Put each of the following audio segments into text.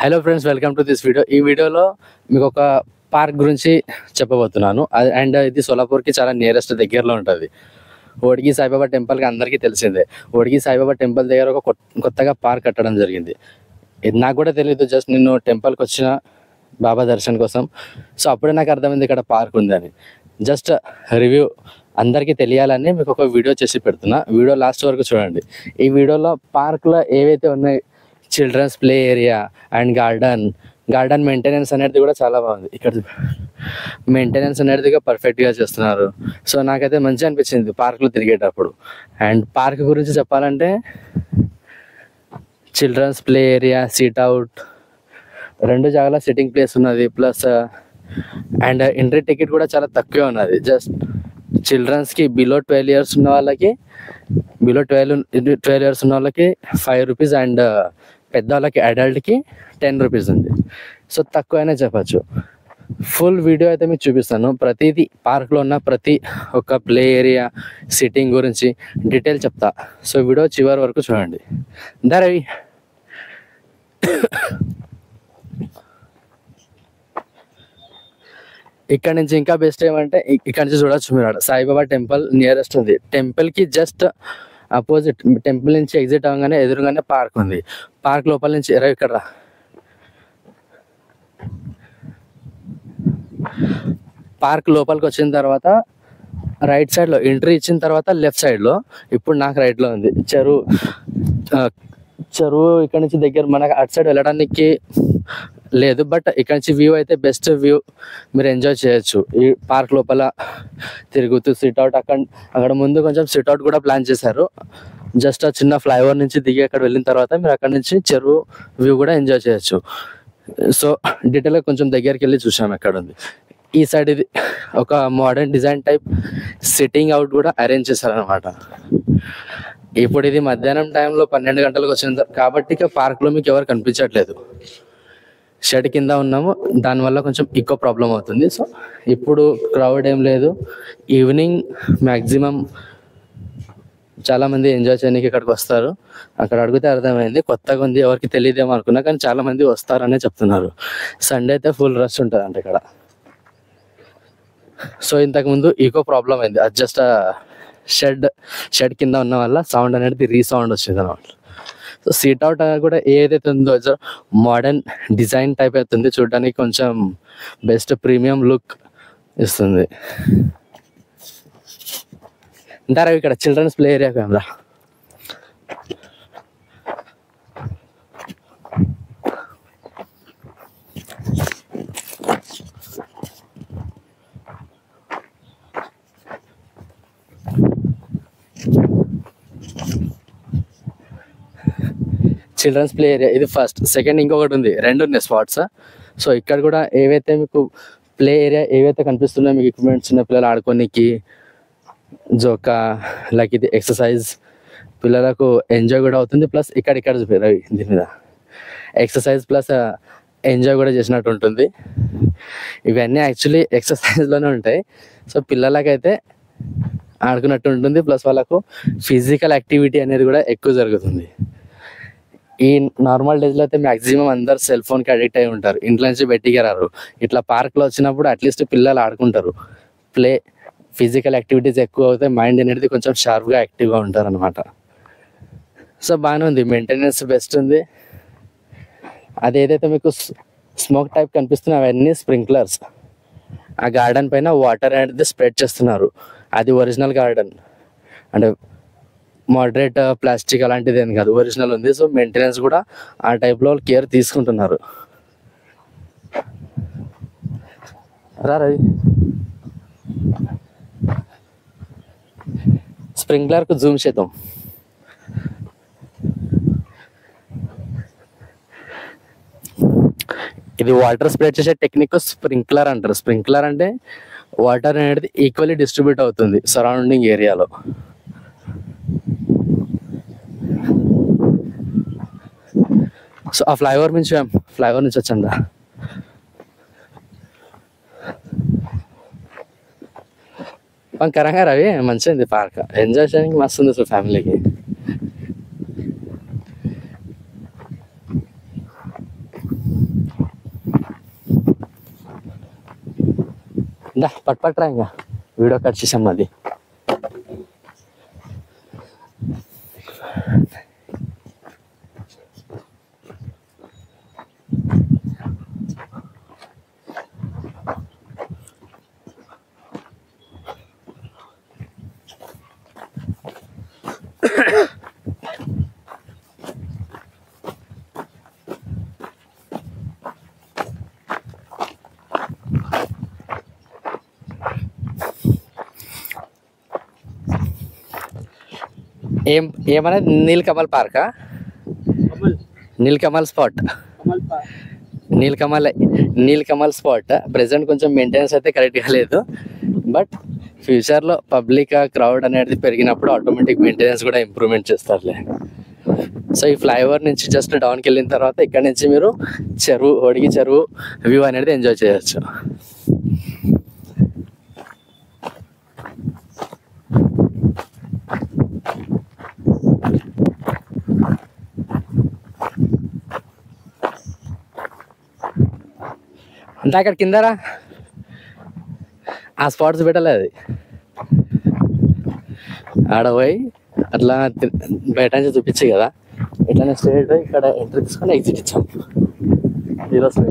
Hello friends, welcome to this video. ఈ వీడియోలో మీకు ఒక పార్క్ గురించి చెప్పబోతున్నాను. అండ్ ఇది సోలాపూర్కి చాలా నియరెస్ట్ దగ్గరలో ఉంటుంది. ఓడిగి సాయిబాబా టెంపుల్కి అందరికీ తెలిసిందే. ఓడిగి సాయిబాబా టెంపుల్ దగ్గర ఒక కొత్తగా పార్క్ కట్టడం జరిగింది. ఇది నాకు కూడా తెలియదు, జస్ట్ నేను టెంపుల్కి వచ్చిన బాబా దర్శన్ కోసం. సో అప్పుడే నాకు అర్థమైంది ఇక్కడ పార్క్ ఉందని. జస్ట్ రివ్యూ అందరికీ తెలియాలని మీకు ఒక వీడియో చేసి పెడుతున్నా. వీడియో లాస్ట్ వరకు చూడండి. ఈ వీడియోలో పార్క్లో ఏవైతే ఉన్నాయి, children's play area and garden maintenance అనేది కూడా చాలా బాగుంది. ఇక్కడ మెయింటెనెన్స్ అనేది పర్ఫెక్ట్గా చేస్తున్నారు. సో నాకైతే మంచిగా అనిపించింది పార్క్లో తిరిగేటప్పుడు. అండ్ పార్క్ గురించి చెప్పాలంటే children's play area, seat out, రెండు జాగాల సిట్టింగ్ ప్లేస్ ఉన్నది. ప్లస్ అండ్ ఎంట్రీ టికెట్ కూడా చాలా తక్కువే ఉన్నది. జస్ట్ చిల్డ్రన్స్కి బిలో 12 years ఉన్న వాళ్ళకి, బిలో 12 years ఉన్న వాళ్ళకి 5 rupees అండ్ పెద్దవాళ్ళకి అడల్ట్కి 10 rupees ఉంది. సో తక్కువైనా చెప్పచ్చు. ఫుల్ వీడియో అయితే మీకు చూపిస్తాను. ప్రతిదీ పార్క్లో ఉన్న ప్రతి ఒక్క ప్లే ఏరియా, సిట్టింగ్ గురించి డీటెయిల్ చెప్తా. సో వీడియో చివరి వరకు చూడండి. రవి, ఇక్కడ నుంచి ఇంకా బెస్ట్ ఏమంటే ఇక్కడ నుంచి చూడొచ్చు మీరు, సాయిబాబా టెంపుల్ నియరెస్ట్ ఉంది. టెంపుల్కి జస్ట్ అపోజిట్, టెంపుల్ నుంచి ఎగ్జిట్ అవ్వగానే ఎదురుగానే పార్క్ ఉంది. పార్క్ లోపల నుంచి ఇక్కడ రా. పార్క్ లోపలికి వచ్చిన తర్వాత రైట్ సైడ్లో ఎంట్రీ ఇచ్చిన తర్వాత లెఫ్ట్ సైడ్లో, ఇప్పుడు నాకు రైట్లో ఉంది చెరువు. ఇక్కడ నుంచి దగ్గర మనకు అటు సైడ్ వెళ్ళడానికి లేదు, బట్ ఇక్కడ నుంచి వ్యూ అయితే బెస్ట్ వ్యూ, మీరు ఎంజాయ్ చేయొచ్చు. ఈ పార్క్ లోపల తిరుగుతూ సిట్అవుట్, అక్కడ ముందు కొంచెం సిట్అవుట్ కూడా ప్లాన్ చేశారు. జస్ట్ ఆ చిన్న ఫ్లైఓవర్ నుంచి దిగి అక్కడ వెళ్ళిన తర్వాత మీరు అక్కడ నుంచి చెరువు వ్యూ కూడా ఎంజాయ్ చేయొచ్చు. సో డీటెయిల్గా కొంచెం దగ్గరికి వెళ్ళి చూసాము ఎక్కడ ఉంది. ఈ సైడ్ ఇది ఒక modern design type sitting out కూడా అరేంజ్ చేశారనమాట. ఇప్పుడు ఇది మధ్యాహ్నం టైంలో 12 గంటలకు వచ్చిన కాబట్టి ఇక పార్క్లో మీకు ఎవరు కనిపించట్లేదు. షెడ్ కింద ఉన్నాము, దానివల్ల కొంచెం ఎక్కువ ప్రాబ్లం అవుతుంది. సో ఇప్పుడు క్రౌడ్ ఏం లేదు. ఈవినింగ్ మ్యాక్సిమం చాలామంది ఎంజాయ్ చేయడానికి ఇక్కడికి వస్తారు. అక్కడ అడిగితే అర్థమైంది, కొత్తగా ఉంది, ఎవరికి తెలియదేమో అనుకున్నా, కానీ చాలామంది వస్తారనే చెప్తున్నారు. సండే అయితే ఫుల్ రష్ ఉంటుంది అంటే ఇక్కడ. సో ఇంతకుముందు ఈకో ప్రాబ్లం అయింది, అది జస్ట్ షెడ్ కింద ఉన్న వల్ల సౌండ్ అనేది రీసౌండ్ వచ్చింది అనమాట. సో సీట్ అవుట్ కూడా ఏదైతే ఉందో మోడర్న్ డిజైన్ టైప్ అవుతుంది, చూడడానికి కొంచెం బెస్ట్ ప్రీమియం లుక్ ఇస్తుంది. అంటారా ఇక్కడ children's play area camera. Children's play area ఇది ఫస్ట్. సెకండ్ ఇంకొకటి ఉంది, రెండు ఉన్నాయి స్పాట్స్. సో ఇక్కడ కూడా ఏవైతే మీకు ప్లే ఏరియా ఏవైతే కనిపిస్తున్నాయో మీకు ఎక్విప్మెంట్స్, చిన్న పిల్లలు ఆడుకోనికి, జోకా, లైక్ ఇది ఎక్సర్సైజ్, పిల్లలకు ఎంజాయ్ కూడా అవుతుంది. ప్లస్ ఇక్కడ చూపారు దీని మీద ఎక్సర్సైజ్ ప్లస్ ఎంజాయ్ కూడా చేసినట్టు ఉంటుంది. ఇవన్నీ యాక్చువల్లీ ఎక్సర్సైజ్లోనే ఉంటాయి. సో పిల్లలకైతే ఆడుకున్నట్టు ఉంటుంది, ప్లస్ వాళ్ళకు ఫిజికల్ యాక్టివిటీ అనేది కూడా ఎక్కువ జరుగుతుంది. ఈ నార్మల్ డేస్లో అయితే మ్యాక్సిమం అందరు సెల్ ఫోన్కి అడిక్ట్ అయి ఉంటారు, ఇంట్లో నుంచి బయటికి రారు. ఇట్లా పార్క్లో వచ్చినప్పుడు అట్లీస్ట్ పిల్లలు ఆడుకుంటారు, ఫిజికల్ యాక్టివిటీస్ ఎక్కువ అవుతాయి, మైండ్ అనేది కొంచెం షార్ప్గా యాక్టివ్గా ఉంటారు అనమాట. సో బాగానే ఉంది, మెయింటెనెన్స్ బెస్ట్ ఉంది. అదేదైతే మీకు స్మోక్ టైప్ కనిపిస్తున్నాయి అవన్నీ స్ప్రింక్లర్స్. ఆ గార్డెన్ పైన వాటర్ అనేది స్ప్రెడ్ చేస్తున్నారు, అది ఒరిజినల్ గార్డెన్, అంటే మోడరేట్ ప్లాస్టిక్ అలాంటిది ఏం కాదు, ఒరిజినల్ ఉంది. సో మెయింటెనెన్స్ కూడా ఆ టైప్లో కేర్ తీసుకుంటున్నారు. రవి, స్ప్రింక్లర్కు జూమ్ చేద్దాం. ఇది వాటర్ స్ప్రెడ్ చేసే టెక్నిక్ స్ప్రింక్లర్ అంటారు. స్ప్రింక్లర్ అంటే వాటర్ అనేది ఈక్వల్లీ డిస్ట్రిబ్యూట్ అవుతుంది సరౌండింగ్ ఏరియాలో. సో ఆ ఫ్లైఓవర్ నుంచి వచ్చాందా. కరంగా రవి మంచిగా ఉంది పార్క్, ఎంజాయ్ చేయడానికి మస్తు ఉంది అసలు ఫ్యామిలీకి. దా పట్రా ఇంకా వీడియో కట్ చేసాం అది. ఏమన్నా నీలకమల్ పార్కా? Neelakamal spot, Neelakamal spot present కొంచెం మెయింటెనెన్స్ అయితే కరెక్ట్గా లేదు. బట్ ఫ్యూచర్లో పబ్లిక్ క్రౌడ్ అనేది పెరిగినప్పుడు ఆటోమేటిక్ మెయింటెనెన్స్ కూడా ఇంప్రూవ్మెంట్ చేస్తారులే. సో ఈ ఫ్లైఓవర్ నుంచి జస్ట్ డౌన్కి వెళ్ళిన తర్వాత ఇక్కడ నుంచి మీరు హోడిగి చెరువు వ్యూ అనేది ఎంజాయ్ చేయొచ్చు. అంతా అక్కడ కిందరా ఆ స్పాట్స్ పెట్టలే, అది ఆడ పోయి అట్లా బయట నుంచి చూపించే కదా, ఇట్లానే స్ట్రేట్ ఇక్కడ ఎంట్రీ తీసుకొని ఎగ్జిట్ ఇచ్చాం. ఈరోజు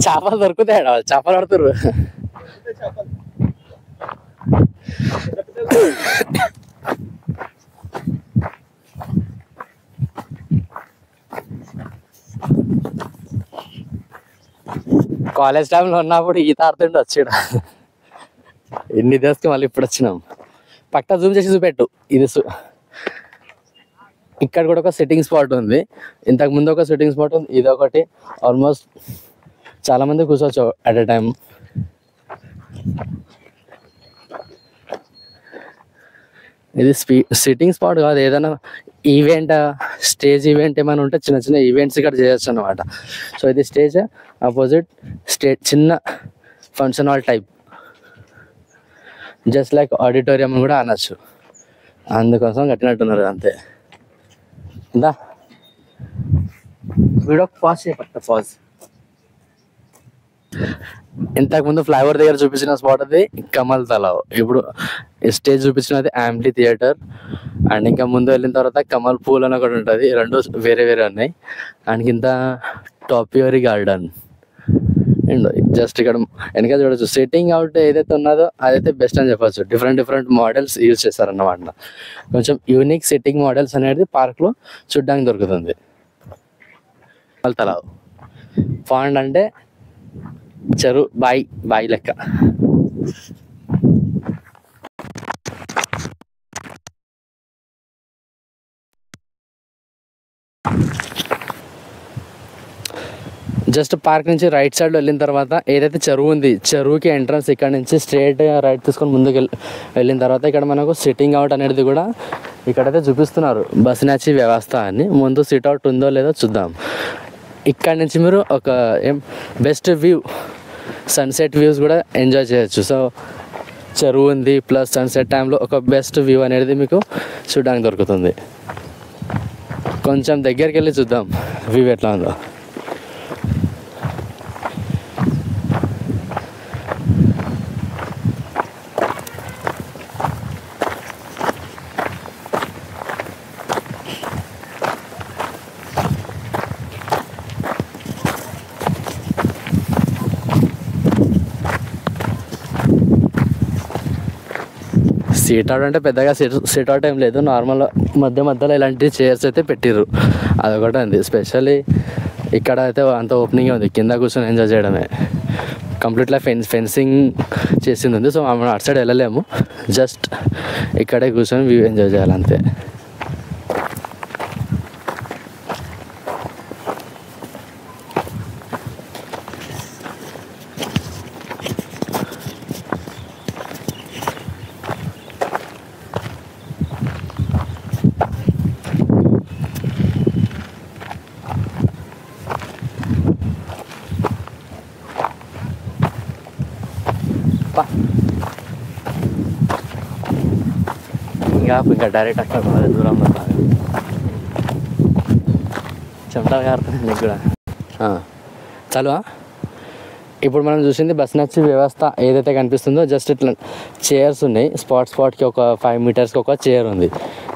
చేపలు దొరుకుతాయి, చేపలు ఆడుతుర్రు. కాలేజ్ టైంలో ఉన్నప్పుడు ఈత ఆడుతుంటే వచ్చాడు. ఎన్ని ദിവസకి మళ్ళీ ఇప్పుడు వచ్చినాం. పక్కా జూమ్ చేసి చూపెట్టు. ఇది ఇక్కడ కూడా ఒక సిట్టింగ్ స్పాట్ ఉంది, ఇంతకు ముందు ఒక సిట్టింగ్ స్పాట్ ఉంది, ఇది ఒకటి. ఆల్మోస్ట్ చాలా మంది కూర్చోవచ్చు అట్ ఎ టైం. ఇది సిట్టింగ్ స్పాట్ కాదు, ఏదైనా ఈవెంట్ స్టేజ్ ఈవెంట్ ఏమైనా ఉంటే చిన్న చిన్న ఈవెంట్స్ ఇక్కడ చేయొచ్చు అన్నమాట. సో ఇది స్టేజ్ ఆపోజిట్ చిన్న function hall type, just like auditorium కూడా అనొచ్చు. అందుకోసం కట్టినట్టున్నారు అంతే. దా వీడియో పాజ్ చేయబట్ట పాజ్. ఇంతకుముందు ఫ్లైఓవర్ దగ్గర చూపించిన స్పాట్ అది కమల్ తలావ్, ఇప్పుడు స్టేజ్ చూపించినది యాంప్లీ థియేటర్. అండ్ ఇంకా ముందు వెళ్ళిన తర్వాత కమల్ పూల్ అని ఒకటి ఉంటుంది, రెండు వేరే వేరే ఉన్నాయి. అండ్ కింద టాపియరీ గార్డెన్. అండ్ జస్ట్ ఇక్కడ వెనక చూడొచ్చు సిట్టింగ్ అవుట్ ఏదైతే ఉన్నదో అదైతే బెస్ట్ అని చెప్పచ్చు. డిఫరెంట్ మోడల్స్ యూజ్ చేస్తారన్నమాట. కొంచెం యూనిక్ సిట్టింగ్ మోడల్స్ అనేది పార్క్లో చూడ్డానికి దొరుకుతుంది. కమల్ తలావ్ పాండ్ అంటే చెరువు, బాయి లెక్క. జస్ట్ పార్క్ నుంచి రైట్ సైడ్ వెళ్ళిన తర్వాత ఏదైతే చెరువు ఉంది, చెరువుకి ఎంట్రన్స్ ఇక్కడ నుంచి స్ట్రేట్ రైట్ తీసుకొని ముందుకు వెళ్ళిన తర్వాత ఇక్కడ మనకు సిట్టింగ్ అవుట్ అనేది కూడా ఇక్కడైతే చూపిస్తున్నారు, బస్ నచ్చి వ్యవస్థ అని. ముందు సిట్ అవుట్ ఉందో లేదో చూద్దాం. ఇక్కడ నుంచి మీరు ఒక బెస్ట్ వ్యూ, సన్సెట్ వ్యూస్ కూడా ఎంజాయ్ చేయొచ్చు. సో చెరువు ఉంది ప్లస్ సన్సెట్ టైంలో ఒక బెస్ట్ వ్యూ అనేది మీకు చూడడానికి దొరుకుతుంది. కొంచెం దగ్గరికి వెళ్ళి చూద్దాం వ్యూ ఎట్లా ఉందో. సీట్ అవుట్ అంటే పెద్దగా సీట్ అవుట్ ఏం లేదు, నార్మల్ మధ్యలో ఇలాంటి చైర్స్ అయితే పెట్టిర్రు, అదొకటి ఉంది. స్పెషల్లీ ఇక్కడ అయితే అంత ఓపెనింగ్ ఉంది, కింద కూర్చొని ఎంజాయ్ చేయడమే. కంప్లీట్గా ఫెన్సింగ్ చేసింది ఉంది. సో మనం అటు సైడ్ వెళ్ళలేము, జస్ట్ ఇక్కడే కూర్చొని వ్యూ ఎంజాయ్ చేయాలి అంతే. ఇంకా డైరెక్ట్ అక్కడ దూరంలో చెమటా కారుతుంది నీకు కూడా. చాలు. ఇప్పుడు మనం చూసింది బస్ నచ్చి వ్యవస్థ ఏదైతే కనిపిస్తుందో జస్ట్ ఇట్లా చైర్స్ ఉన్నాయి. స్పాట్కి ఒక 5 మీటర్స్కి ఒక చైర్ ఉంది.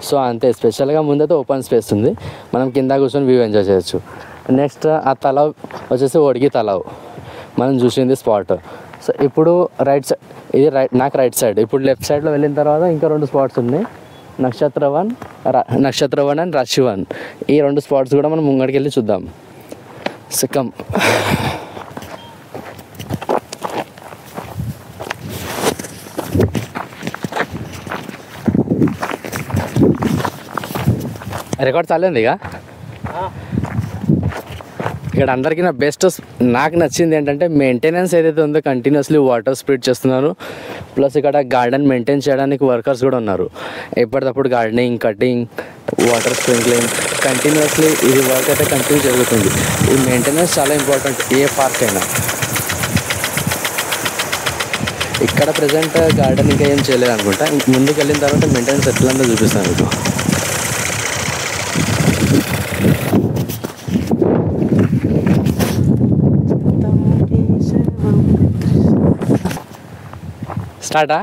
సో అంతే, స్పెషల్గా ముందైతే ఓపెన్ స్పేస్ ఉంది, మనం కింద కూర్చొని వ్యూ ఎంజాయ్ చేయొచ్చు. నెక్స్ట్ ఆ తలావ్ వచ్చేసి ఒడిగి తలావ్ మనం చూసింది స్పాట్. సో ఇప్పుడు రైట్ సైడ్, ఇది నాకు రైట్ సైడ్. ఇప్పుడు లెఫ్ట్ సైడ్లో వెళ్ళిన తర్వాత ఇంకా 2 స్పాట్స్ ఉన్నాయి, నక్షత్ర వన్ అండ్ రష్ వన్. ఈ 2 స్పాట్స్ కూడా మనం ముంగడికి వెళ్ళి చూద్దాం. సిక్కం రికార్డ్ చాలేంది ఇక. ఇక్కడ అందరికీ నాకు నచ్చింది ఏంటంటే మెయింటెనెన్స్ ఏదైతే ఉందో కంటిన్యూస్లీ వాటర్ స్ప్రిట్ చేస్తున్నారు. ప్లస్ ఇక్కడ గార్డెన్ మెయింటైన్ చేయడానికి వర్కర్స్ కూడా ఉన్నారు. ఎప్పటికప్పుడు gardening, cutting, water sprinkling continuously ఇది వర్క్ అయితే కంటిన్యూ జరుగుతుంది. ఈ మెయింటెనెన్స్ చాలా ఇంపార్టెంట్ ఏ పార్క్ అయినా. ఇక్కడ ప్రజెంట్ గార్డెన్ ఇంకా ఏం చేయలేదు అనుకుంటా. ముందుకు వెళ్ళిన తర్వాత మెయింటెనెన్స్ ఎట్లా చూపిస్తాను మీకు. స్టార్టా.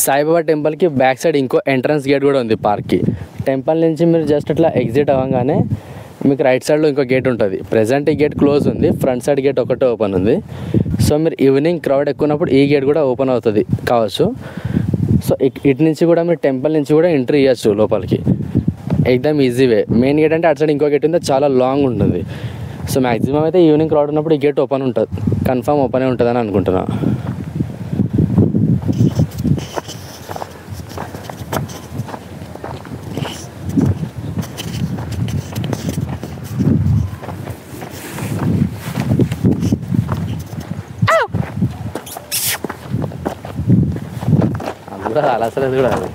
సాయిబాబా టెంపుల్కి బ్యాక్ సైడ్ ఇంకో ఎంట్రన్స్ గేట్ కూడా ఉంది పార్క్కి. టెంపుల్ నుంచి మీరు జస్ట్ ఇట్లా ఎగ్జిట్ అవ్వగానే మీకు రైట్ సైడ్లో ఇంకో గేట్ ఉంటుంది. ప్రజెంట్ ఈ గేట్ క్లోజ్ ఉంది, ఫ్రంట్ సైడ్ గేట్ ఒకటే ఓపెన్ ఉంది. సో మీరు ఈవినింగ్ క్రౌడ్ ఎక్కున్నప్పుడు ఈ గేట్ కూడా ఓపెన్ అవుతుంది కావచ్చు. సో ఇటు నుంచి కూడా మీరు టెంపుల్ నుంచి కూడా ఎంట్రీ ఇవ్వచ్చు లోపలికి, ఎక్దమ్ ఈజీ వే. మెయిన్ గేట్ అంటే అటు సైడ్ ఇంకో గేట్ ఉంది, చాలా లాంగ్ ఉంటుంది. సో మ్యాక్సిమం అయితే ఈవినింగ్ క్రౌడ్ ఉన్నప్పుడు ఈ గేట్ ఓపెన్ ఉంటుంది, కన్ఫర్మ్ ఓపెనే ఉంటుందని అనుకుంటున్నా. అందులో అలసలేదు కూడా అది.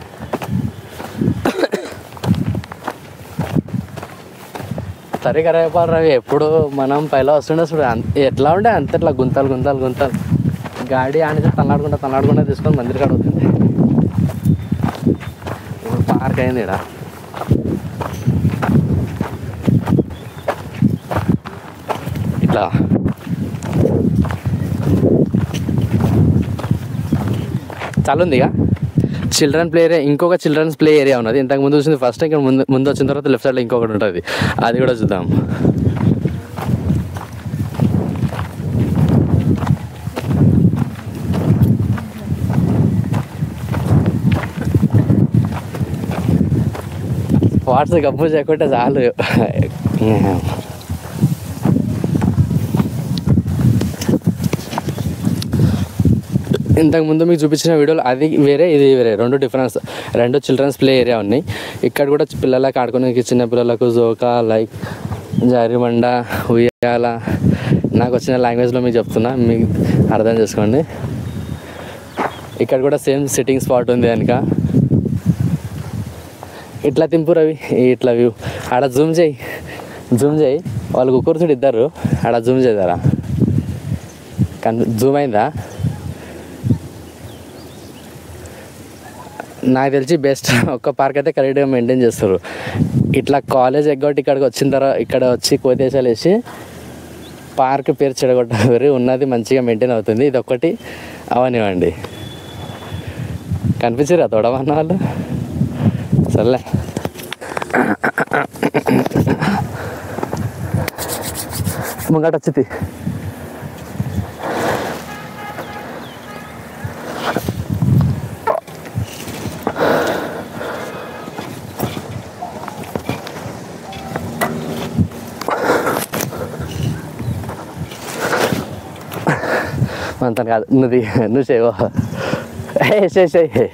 సరే కదా రవి, ఎప్పుడు మనం పైలా వస్తుండే చూడు ఎట్లా ఉండే అంత ఇట్లా గుంతలు గాడి ఆడితే తన్నాడుకుంటా తీసుకొని మందిర్ కాడ అవుతుంది. ఇప్పుడు పార్క్ అయింది ఇక్కడ. ఇట్లా చాలా ఉంది ఇక. చిల్డ్రన్ ప్లే ఏరియా, ఇంకొక చిల్డ్రన్స్ ప్లే ఏరియా ఉన్నది. ఇంతకు ముందు చూసింది ఫస్ట్, ఇక్కడ ముందు వచ్చిన తర్వాత లెఫ్ట్ సైడ్లో ఇంకొకటి ఉంటుంది, అది కూడా చూద్దాం. స్పాట్స్ గబ్బు చేయకుంటే చాలు. ఇంతకుముందు మీకు చూపించిన వీడియోలు అది వేరే ఇది వేరే, 2 డిఫరెన్స్. 2 చిల్డ్రన్స్ ప్లే ఏరియా ఉన్నాయి. ఇక్కడ కూడా పిల్లలకు ఆడుకోవడానికి, చిన్న పిల్లలకు జోకా, లైక్ జారిమండ, ఉయ్యాల, నాకు వచ్చిన లాంగ్వేజ్లో మీకు చెప్తున్నా, మీకు అర్థం చేసుకోండి. ఇక్కడ కూడా సేమ్ సిట్టింగ్ స్పాట్ ఉంది వెనక. ఇట్లా తింపు రవి, ఇట్లా వ్యూ ఆడ జూమ్ చేయి వాళ్ళు కూర్చుండి ఇద్దరు ఆడ జూమ్ చేద్దారా. జూమ్ అయిందా? నాకు తెలిసి బెస్ట్ ఒక్క పార్క్ అయితే కరెక్ట్గా మెయింటైన్ చేస్తారు. ఇట్లా కాలేజ్ ఎగ్గొట్టి ఇక్కడికి వచ్చిన తర్వాత ఇక్కడ వచ్చి కోతేశాలు వేసి పార్క్ పేరు చెడగొట్టారు, ఉన్నది మంచిగా మెయింటైన్ అవుతుంది. ఇది ఒక్కటి అవనివ్వండి. కనిపించరా తోడమన్న వాళ్ళు? సర్లే, ముంగట వచ్చింది. అంత కాదు, నువ్వు చేయవా? చేయి